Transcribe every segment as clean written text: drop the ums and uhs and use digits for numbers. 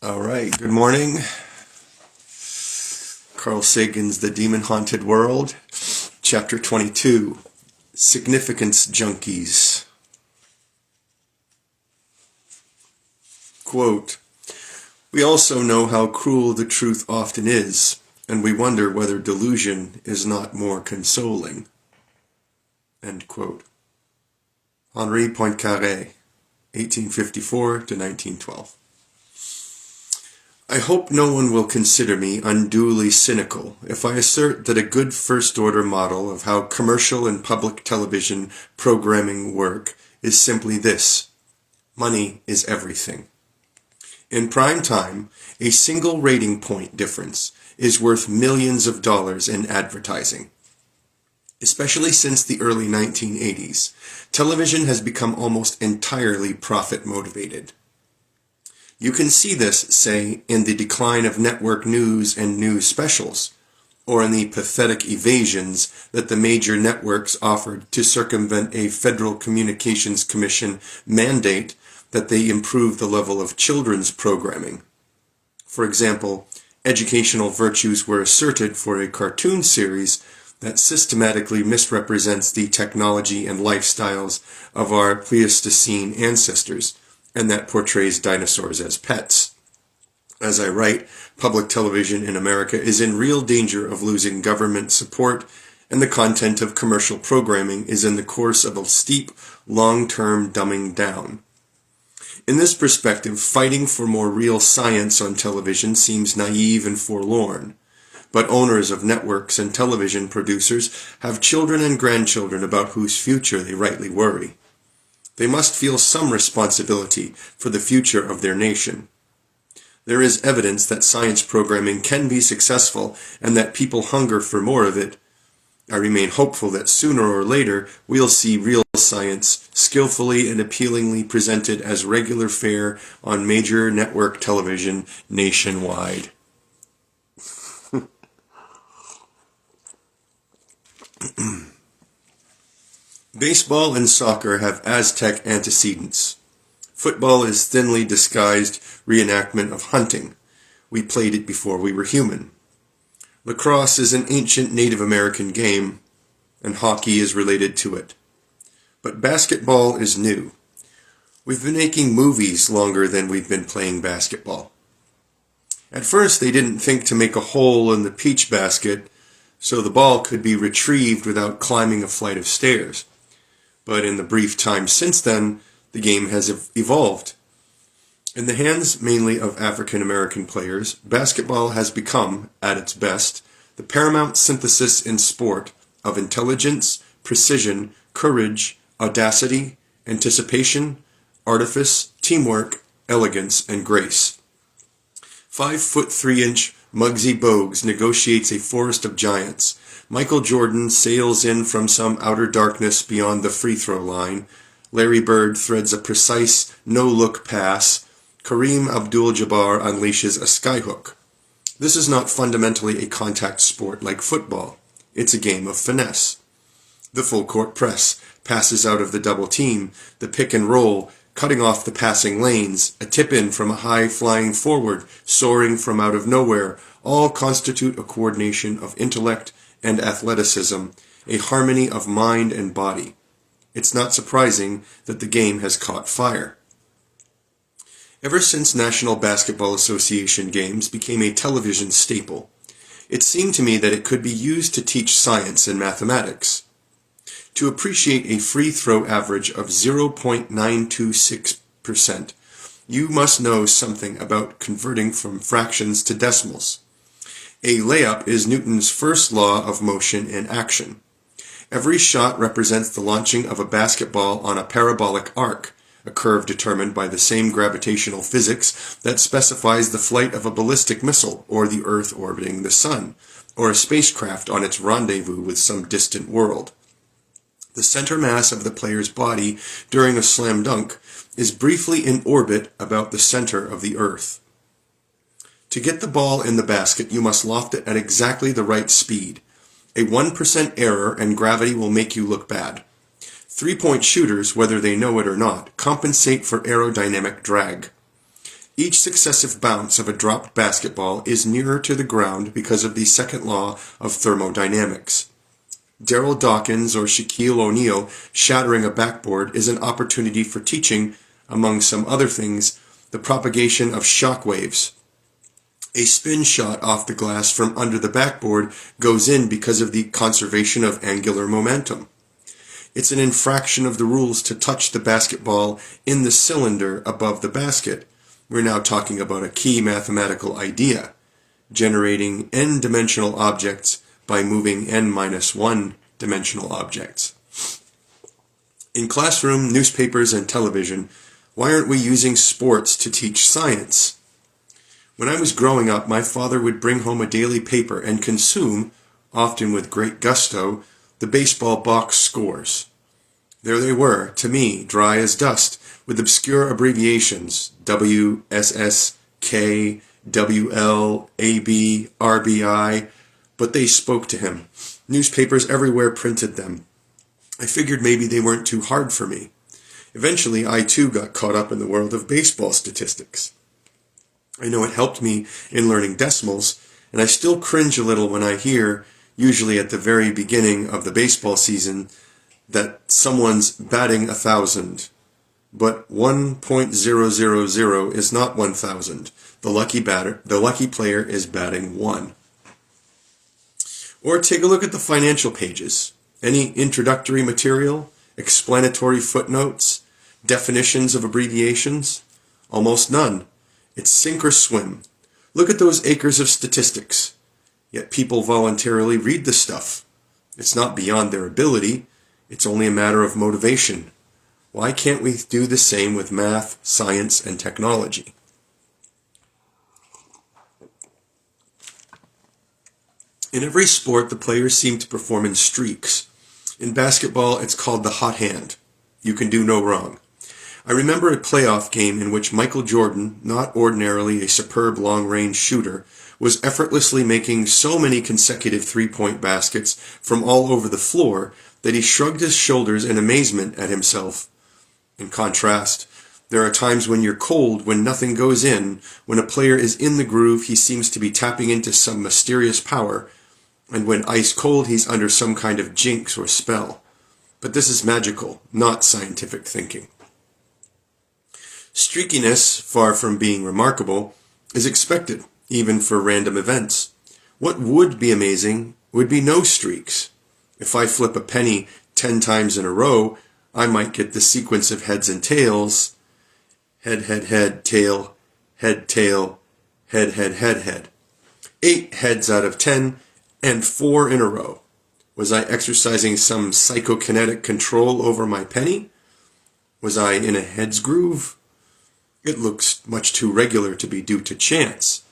All right, good morning. Carl Sagan's The Demon-Haunted World, Chapter 22, Significance Junkies. Quote, "We also know how cruel the truth often is, and we wonder whether delusion is not more consoling." End quote. Henri Poincaré, 1854 to 1912. I hope no one will consider me unduly cynical if I assert that a good first-order model of how commercial and public television programming work is simply this: money is everything. In prime time, a single rating point difference is worth millions of dollars in advertising. Especially since the early 1980s, television has become almost entirely profit-motivated. You can see this, say, in the decline of network news and news specials, or in the pathetic evasions that the major networks offered to circumvent a Federal Communications Commission mandate that they improve the level of children's programming. For example, educational virtues were asserted for a cartoon series that systematically misrepresents the technology and lifestyles of our Pleistocene ancestors, and that portrays dinosaurs as pets. As I write, public television in America is in real danger of losing government support, and the content of commercial programming is in the course of a steep, long-term dumbing down. In this perspective, fighting for more real science on television seems naive and forlorn. But owners of networks and television producers have children and grandchildren about whose future they rightly worry. They must feel some responsibility for the future of their nation. There is evidence that science programming can be successful and that people hunger for more of it. I remain hopeful that sooner or later we'll see real science skillfully and appealingly presented as regular fare on major network television nationwide. Baseball and soccer have Aztec antecedents. Football is thinly disguised reenactment of hunting. We played it before we were human. Lacrosse is an ancient Native American game, and hockey is related to it. But basketball is new. We've been making movies longer than we've been playing basketball. At first, they didn't think to make a hole in the peach basket so the ball could be retrieved without climbing a flight of stairs. But in the brief time since then, the game has evolved. In the hands mainly of African American players, basketball has become, at its best, the paramount synthesis in sport of intelligence, precision, courage, audacity, anticipation, artifice, teamwork, elegance, and grace. 5'3" Muggsy Bogues negotiates a forest of giants. Michael Jordan sails in from some outer darkness beyond the free throw line. Larry Bird threads a precise no-look pass. Kareem Abdul-Jabbar unleashes a skyhook. This is not fundamentally a contact sport like football. It's a game of finesse. The full-court press passes out of the double team, the pick and roll, cutting off the passing lanes, a tip-in from a high-flying forward, soaring from out of nowhere, all constitute a coordination of intellect and athleticism, a harmony of mind and body. It's not surprising that the game has caught fire. Ever since National Basketball Association games became a television staple, it seemed to me that it could be used to teach science and mathematics. To appreciate a free throw average of 0.926%, you must know something about converting from fractions to decimals. A layup is Newton's first law of motion and action. Every shot represents the launching of a basketball on a parabolic arc, a curve determined by the same gravitational physics that specifies the flight of a ballistic missile, or the Earth orbiting the Sun, or a spacecraft on its rendezvous with some distant world. The center mass of the player's body during a slam dunk is briefly in orbit about the center of the Earth. To get the ball in the basket, you must loft it at exactly the right speed. A 1% error and gravity will make you look bad. Three-point shooters, whether they know it or not, compensate for aerodynamic drag. Each successive bounce of a dropped basketball is nearer to the ground because of the second law of thermodynamics. Daryl Dawkins or Shaquille O'Neal shattering a backboard is an opportunity for teaching, among some other things, the propagation of shock waves. A spin shot off the glass from under the backboard goes in because of the conservation of angular momentum. It's an infraction of the rules to touch the basketball in the cylinder above the basket. We're now talking about a key mathematical idea, generating n-dimensional objects by moving n-1 dimensional objects. In classroom, newspapers, and television, why aren't we using sports to teach science? When I was growing up, my father would bring home a daily paper and consume, often with great gusto, the baseball box scores. There they were, to me, dry as dust, with obscure abbreviations, W, S, S, K, WL, AB, RBI, but they spoke to him. Newspapers everywhere printed them. I figured maybe they weren't too hard for me. Eventually, I too got caught up in the world of baseball statistics. I know it helped me in learning decimals, and I still cringe a little when I hear, usually at the very beginning of the baseball season, that someone's batting 1,000. But 1.000 is not 1,000. The lucky player is batting 1. Or take a look at the financial pages. Any introductory material, explanatory footnotes, definitions of abbreviations? Almost none. It's sink or swim. Look at those acres of statistics. Yet people voluntarily read the stuff. It's not beyond their ability. It's only a matter of motivation. Why can't we do the same with math, science, and technology? In every sport, the players seem to perform in streaks. In basketball, it's called the hot hand. You can do no wrong. I remember a playoff game in which Michael Jordan, not ordinarily a superb long-range shooter, was effortlessly making so many consecutive three-point baskets from all over the floor that he shrugged his shoulders in amazement at himself. In contrast, there are times when you're cold, when nothing goes in, when a player is in the groove, he seems to be tapping into some mysterious power, and when ice cold, he's under some kind of jinx or spell. But this is magical, not scientific thinking. Streakiness, far from being remarkable, is expected, even for random events. What would be amazing would be no streaks. If I flip a penny 10 times in a row, I might get the sequence of heads and tails. Head, head, head, tail, head, tail, head, head, head, head. 8 heads out of 10, and 4 in a row. Was I exercising some psychokinetic control over my penny? Was I in a heads groove? It looks much too regular to be due to chance.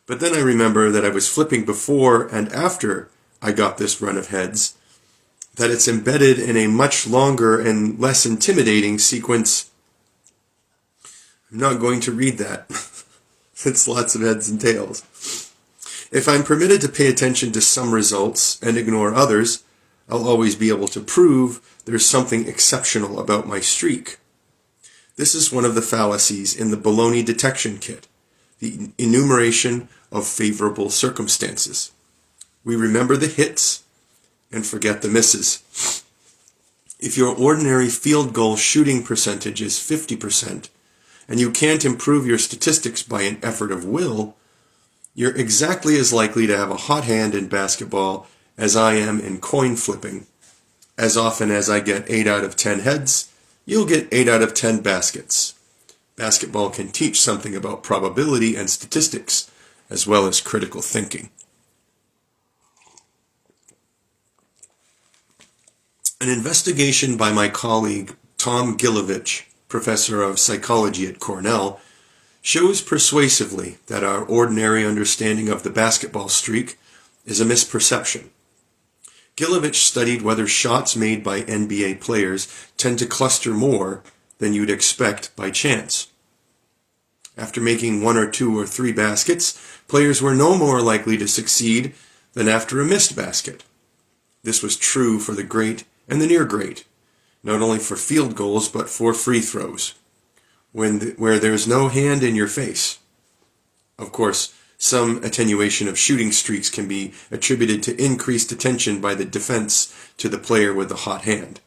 But then I remember that I was flipping before and after I got this run of heads, that it's embedded in a much longer and less intimidating sequence. I'm not going to read that. It's lots of heads and tails. If I'm permitted to pay attention to some results and ignore others, I'll always be able to prove there's something exceptional about my streak. This is one of the fallacies in the baloney detection kit, the enumeration of favorable circumstances. We remember the hits and forget the misses. If your ordinary field goal shooting percentage is 50%, and you can't improve your statistics by an effort of will, you're exactly as likely to have a hot hand in basketball as I am in coin flipping. As often as I get 8 out of 10 heads, you'll get 8 out of 10 baskets. Basketball can teach something about probability and statistics, as well as critical thinking. An investigation by my colleague Tom Gilovich, professor of psychology at Cornell, shows persuasively that our ordinary understanding of the basketball streak is a misperception. Gilovich studied whether shots made by NBA players tend to cluster more than you'd expect by chance. After making 1 or 2 or 3 baskets, players were no more likely to succeed than after a missed basket. This was true for the great and the near great, not only for field goals but for free throws. where there's no hand in your face. Of course, some attenuation of shooting streaks can be attributed to increased attention by the defense to the player with the hot hand.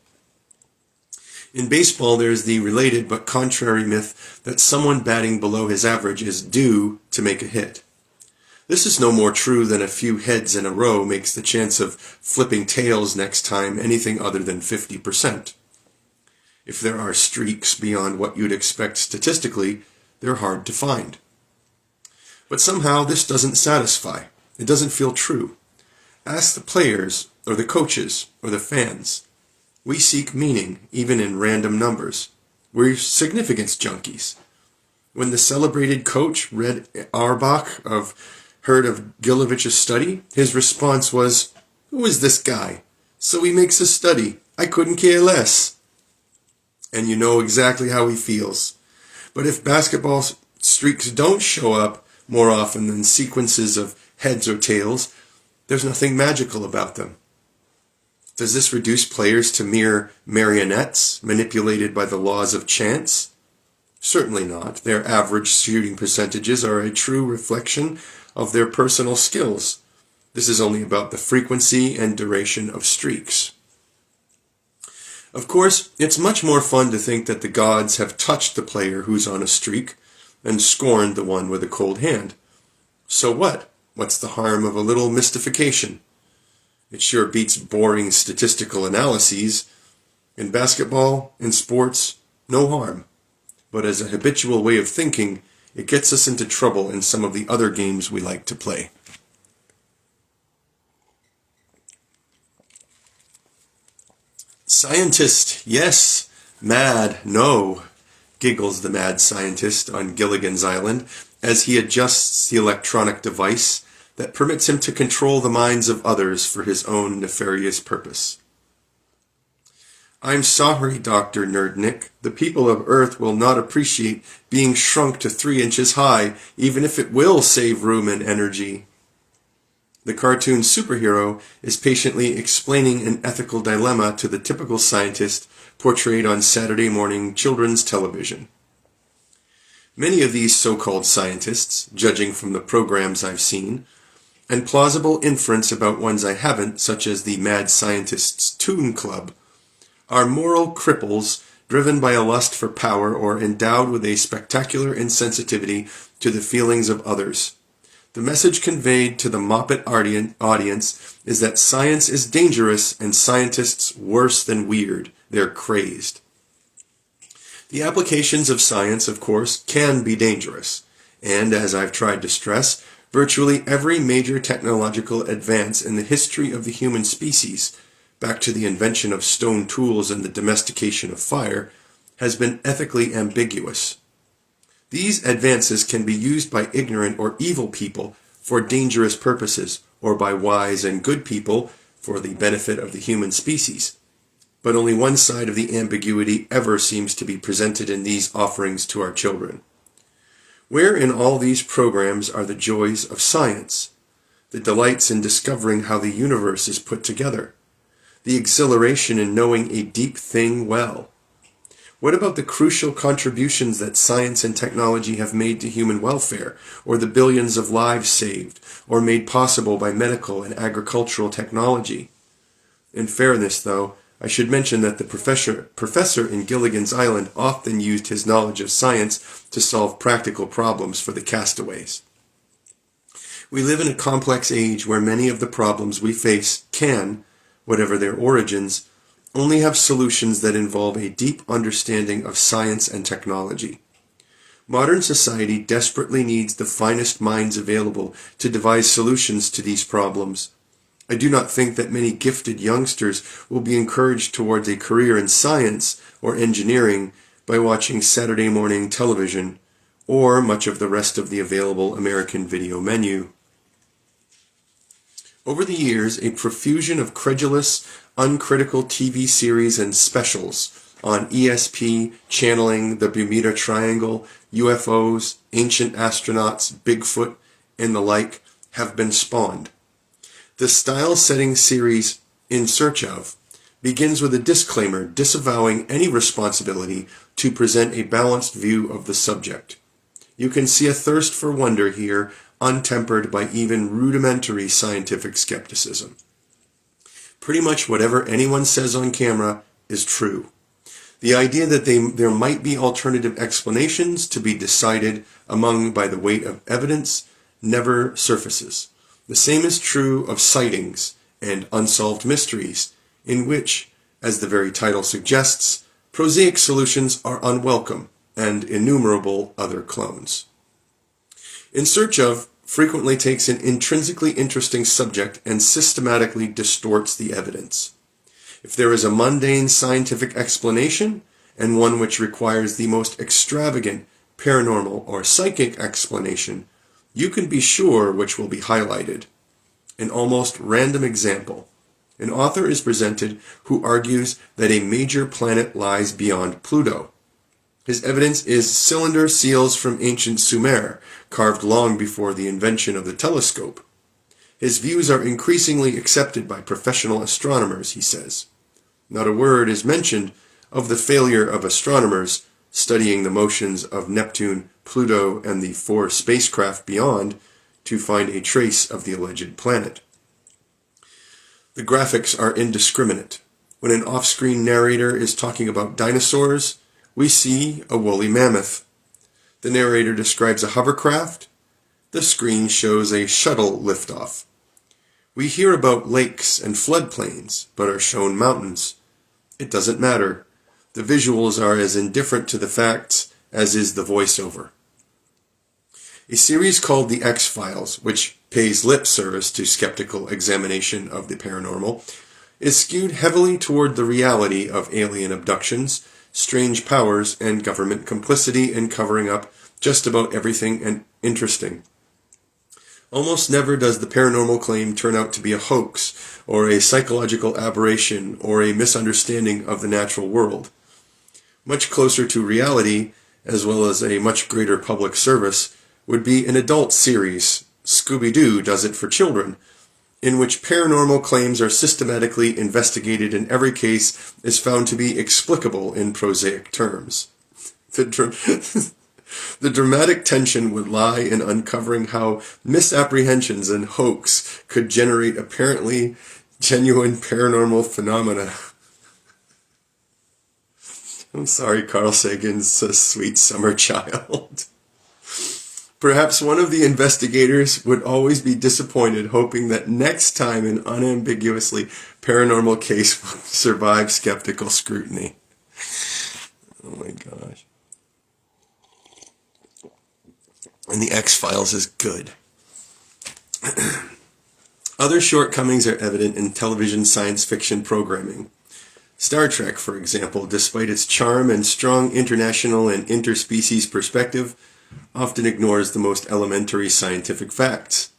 In baseball, there is the related but contrary myth that someone batting below his average is due to make a hit. This is no more true than a few heads in a row makes the chance of flipping tails next time anything other than 50%. If there are streaks beyond what you'd expect statistically, they're hard to find. But somehow this doesn't satisfy. It doesn't feel true. Ask the players, or the coaches, or the fans. We seek meaning, even in random numbers. We're significance junkies. When the celebrated coach read Auerbach heard of Gilovich's study, his response was, "Who is this guy? So he makes a study. I couldn't care less." And you know exactly how he feels. But if basketball streaks don't show up more often than sequences of heads or tails, there's nothing magical about them. Does this reduce players to mere marionettes manipulated by the laws of chance? Certainly not. Their average shooting percentages are a true reflection of their personal skills. This is only about the frequency and duration of streaks. Of course, it's much more fun to think that the gods have touched the player who's on a streak and scorned the one with a cold hand. So what? What's the harm of a little mystification? It sure beats boring statistical analyses. In basketball, in sports, no harm. But as a habitual way of thinking, it gets us into trouble in some of the other games we like to play. Scientist, yes. Mad, no, giggles the mad scientist on Gilligan's Island as he adjusts the electronic device that permits him to control the minds of others for his own nefarious purpose. "I'm sorry, Dr. Nerdnick. The people of Earth will not appreciate being shrunk to 3 inches high, even if it will save room and energy." The cartoon superhero is patiently explaining an ethical dilemma to the typical scientist portrayed on Saturday morning children's television. Many of these so-called scientists, judging from the programs I've seen, and plausible inference about ones I haven't, such as the Mad Scientist's Toon Club, are moral cripples driven by a lust for power or endowed with a spectacular insensitivity to the feelings of others. The message conveyed to the Moppet audience is that science is dangerous and scientists worse than weird. They're crazed. The applications of science, of course, can be dangerous, and as I've tried to stress, virtually every major technological advance in the history of the human species, back to the invention of stone tools and the domestication of fire, has been ethically ambiguous. These advances can be used by ignorant or evil people for dangerous purposes, or by wise and good people for the benefit of the human species. But only one side of the ambiguity ever seems to be presented in these offerings to our children. Where in all these programs are the joys of science, the delights in discovering how the universe is put together, the exhilaration in knowing a deep thing well? What about the crucial contributions that science and technology have made to human welfare, or the billions of lives saved, or made possible by medical and agricultural technology? In fairness, though, I should mention that the professor in Gilligan's Island often used his knowledge of science to solve practical problems for the castaways. We live in a complex age where many of the problems we face can, whatever their origins, only have solutions that involve a deep understanding of science and technology. Modern society desperately needs the finest minds available to devise solutions to these problems. I do not think that many gifted youngsters will be encouraged towards a career in science or engineering by watching Saturday morning television or much of the rest of the available American video menu. Over the years, a profusion of credulous, uncritical TV series and specials on ESP channeling the Bermuda Triangle, UFOs, ancient astronauts, Bigfoot, and the like have been spawned. The style-setting series In Search Of begins with a disclaimer disavowing any responsibility to present a balanced view of the subject. You can see a thirst for wonder here, untempered by even rudimentary scientific skepticism. Pretty much whatever anyone says on camera is true. The idea that there might be alternative explanations to be decided among by the weight of evidence never surfaces. The same is true of sightings and unsolved mysteries, in which, as the very title suggests, prosaic solutions are unwelcome, and innumerable other clones. In Search Of frequently takes an intrinsically interesting subject and systematically distorts the evidence. If there is a mundane scientific explanation, and one which requires the most extravagant paranormal or psychic explanation, you can be sure which will be highlighted. An almost random example. An author is presented who argues that a major planet lies beyond Pluto. His evidence is cylinder seals from ancient Sumer, carved long before the invention of the telescope. His views are increasingly accepted by professional astronomers, he says. Not a word is mentioned of the failure of astronomers studying the motions of Neptune, Pluto, and the 4 spacecraft beyond to find a trace of the alleged planet. The graphics are indiscriminate. When an off-screen narrator is talking about dinosaurs, we see a woolly mammoth. The narrator describes a hovercraft. The screen shows a shuttle liftoff. We hear about lakes and floodplains, but are shown mountains. It doesn't matter. The visuals are as indifferent to the facts as is the voiceover. A series called The X-Files, which pays lip service to skeptical examination of the paranormal, is skewed heavily toward the reality of alien abductions, strange powers, and government complicity in covering up just about everything interesting. Almost never does the paranormal claim turn out to be a hoax, or a psychological aberration, or a misunderstanding of the natural world. Much closer to reality, as well as a much greater public service, would be an adult series, Scooby-Doo Does It for Children, in which paranormal claims are systematically investigated and every case is found to be explicable in prosaic terms. The dramatic tension would lie in uncovering how misapprehensions and hoax could generate apparently genuine paranormal phenomena. I'm sorry, Carl Sagan's a sweet summer child. Perhaps one of the investigators would always be disappointed, hoping that next time an unambiguously paranormal case will survive skeptical scrutiny. Oh my gosh. And The X-Files is good. Other shortcomings are evident in television science fiction programming. Star Trek, for example, despite its charm and strong international and interspecies perspective, often ignores the most elementary scientific facts.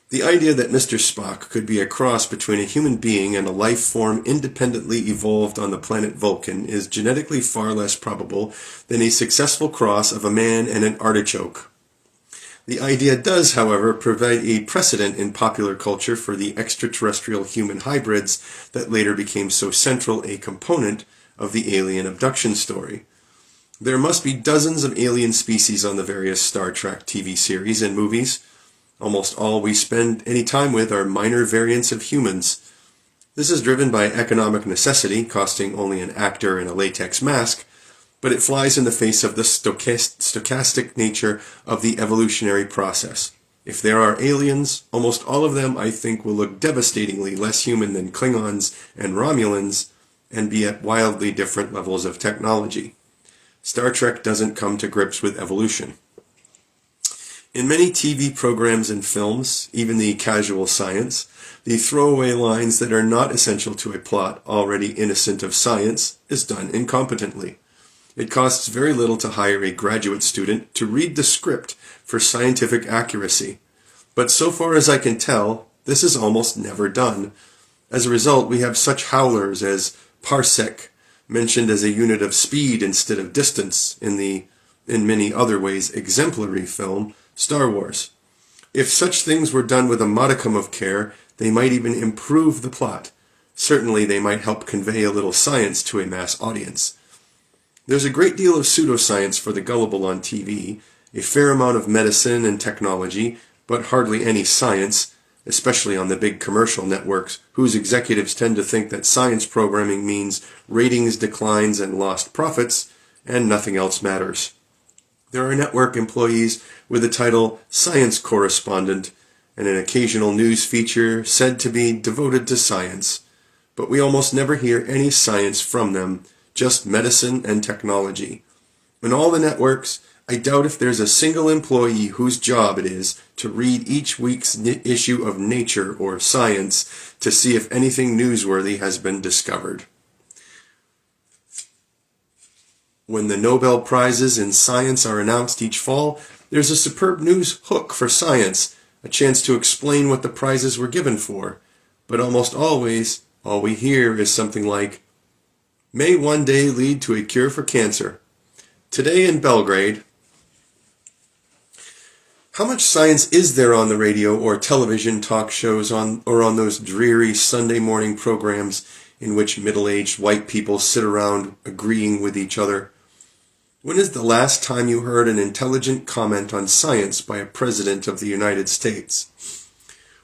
The idea that Mr. Spock could be a cross between a human being and a life form independently evolved on the planet Vulcan is genetically far less probable than a successful cross of a man and an artichoke. The idea does, however, provide a precedent in popular culture for the extraterrestrial human hybrids that later became so central a component of the alien abduction story. There must be dozens of alien species on the various Star Trek TV series and movies. Almost all we spend any time with are minor variants of humans. This is driven by economic necessity, costing only an actor and a latex mask, but it flies in the face of the stochastic nature of the evolutionary process. If there are aliens, almost all of them, I think, will look devastatingly less human than Klingons and Romulans, and be at wildly different levels of technology. Star Trek doesn't come to grips with evolution. In many TV programs and films, even the casual science, the throwaway lines that are not essential to a plot already innocent of science is done incompetently. It costs very little to hire a graduate student to read the script for scientific accuracy, but so far as I can tell, this is almost never done. As a result, we have such howlers as parsec, mentioned as a unit of speed instead of distance in many other ways exemplary film, Star Wars. If such things were done with a modicum of care, they might even improve the plot. Certainly they might help convey a little science to a mass audience. There's a great deal of pseudoscience for the gullible on TV, a fair amount of medicine and technology, but hardly any science, especially on the big commercial networks, whose executives tend to think that science programming means ratings declines and lost profits, and nothing else matters. There are network employees with the title science correspondent and an occasional news feature said to be devoted to science, but we almost never hear any science from them, just medicine and technology. In all the networks, I doubt if there's a single employee whose job it is to read each week's issue of Nature or Science to see if anything newsworthy has been discovered. When the Nobel Prizes in science are announced each fall, there's a superb news hook for science, a chance to explain what the prizes were given for. But almost always, all we hear is something like, "May one day lead to a cure for cancer. Today in Belgrade." How much science is there on the radio or television talk shows or on those dreary Sunday morning programs in which middle-aged white people sit around agreeing with each other? When is the last time you heard an intelligent comment on science by a president of the United States?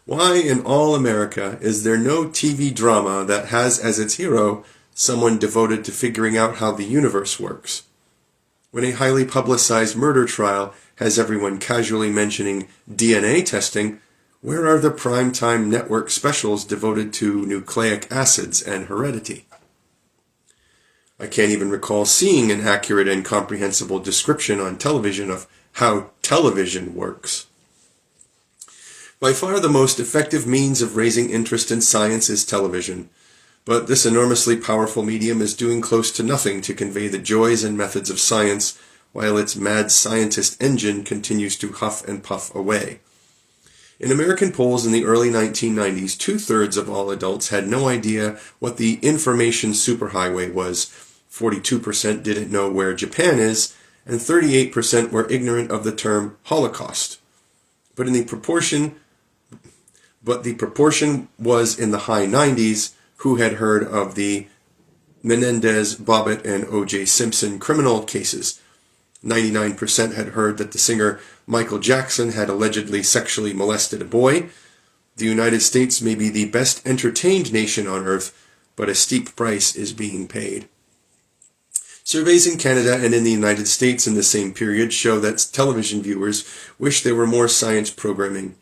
Why in all America is there no TV drama that has as its hero someone devoted to figuring out how the universe works? When a highly publicized murder trial has everyone casually mentioning DNA testing, where are the primetime network specials devoted to nucleic acids and heredity? I can't even recall seeing an accurate and comprehensible description on television of how television works. By far the most effective means of raising interest in science is television, but this enormously powerful medium is doing close to nothing to convey the joys and methods of science, while its mad scientist engine continues to huff and puff away. In American polls in the early 1990s, 2/3 of all adults had no idea what the information superhighway was, 42% didn't know where Japan is, and 38% were ignorant of the term Holocaust. But the proportion was in the high 90s who had heard of the Menendez, Bobbitt, and O.J. Simpson criminal cases. 99% had heard that the singer Michael Jackson had allegedly sexually molested a boy. The United States may be the best entertained nation on earth, but a steep price is being paid. Surveys in Canada and in the United States in the same period show that television viewers wish there were more science programming.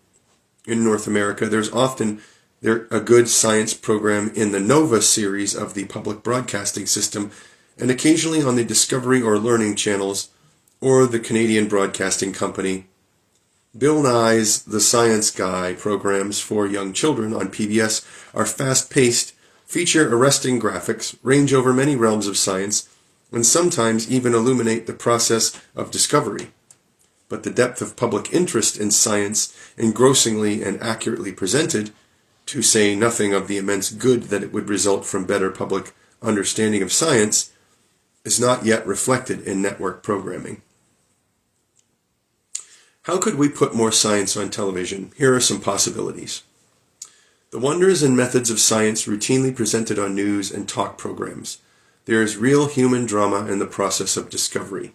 In North America, there's often a good science program in the Nova series of the public broadcasting system, and occasionally on the Discovery or Learning channels, or the Canadian Broadcasting Company. Bill Nye's The Science Guy programs for young children on PBS are fast-paced, feature arresting graphics, range over many realms of science, and sometimes even illuminate the process of discovery. But the depth of public interest in science, engrossingly and accurately presented, to say nothing of the immense good that it would result from better public understanding of science, is not yet reflected in network programming. How could we put more science on television? Here are some possibilities. The wonders and methods of science routinely presented on news and talk programs. There is real human drama in the process of discovery.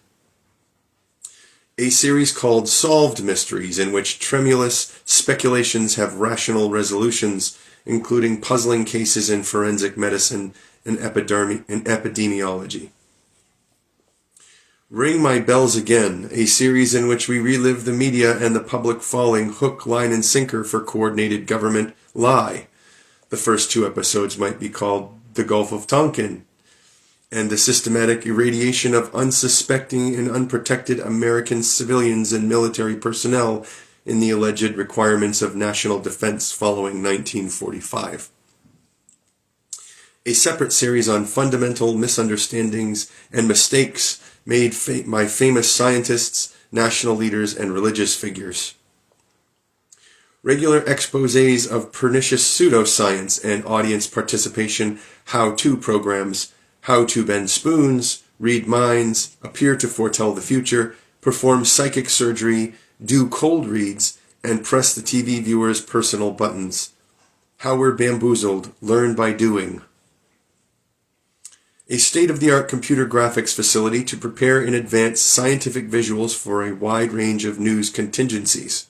A series called Solved Mysteries, in which tremulous speculations have rational resolutions, including puzzling cases in forensic medicine and epidemiology. Ring My Bells Again, a series in which we relive the media and the public falling hook, line, and sinker for coordinated government lie. The first 2 episodes might be called The Gulf of Tonkin, and the systematic irradiation of unsuspecting and unprotected American civilians and military personnel in the alleged requirements of national defense following 1945. A separate series on fundamental misunderstandings and mistakes made by famous scientists, national leaders, and religious figures. Regular exposés of pernicious pseudoscience and audience participation how-to programs, How to Bend Spoons, Read Minds, Appear to Foretell the Future, Perform Psychic Surgery, Do Cold Reads, and Press the TV viewer's personal buttons. How We're Bamboozled, Learn by Doing. A state-of-the-art computer graphics facility to prepare in advance scientific visuals for a wide range of news contingencies.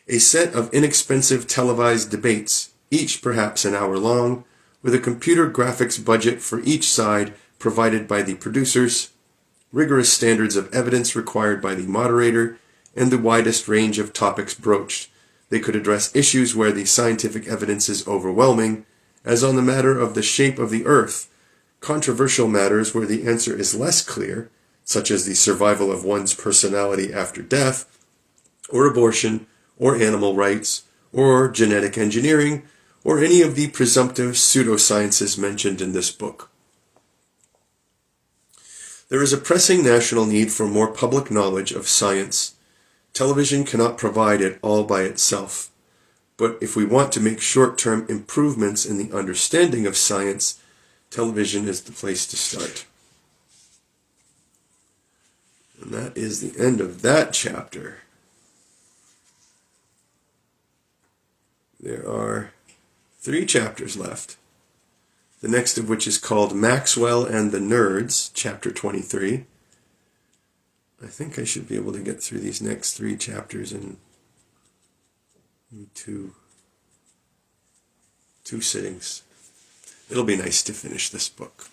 A set of inexpensive televised debates, each perhaps an hour long, with a computer graphics budget for each side provided by the producers, rigorous standards of evidence required by the moderator, and the widest range of topics broached. They could address issues where the scientific evidence is overwhelming, as on the matter of the shape of the earth, controversial matters where the answer is less clear, such as the survival of one's personality after death, or abortion, or animal rights, or genetic engineering, or any of the presumptive pseudosciences mentioned in this book. There is a pressing national need for more public knowledge of science. Television cannot provide it all by itself. But if we want to make short-term improvements in the understanding of science, television is the place to start. And that is the end of that chapter. There are 3 chapters left. The next of which is called Maxwell and the Nerds, chapter 23. I think I should be able to get through these next 3 chapters in two sittings. It'll be nice to finish this book.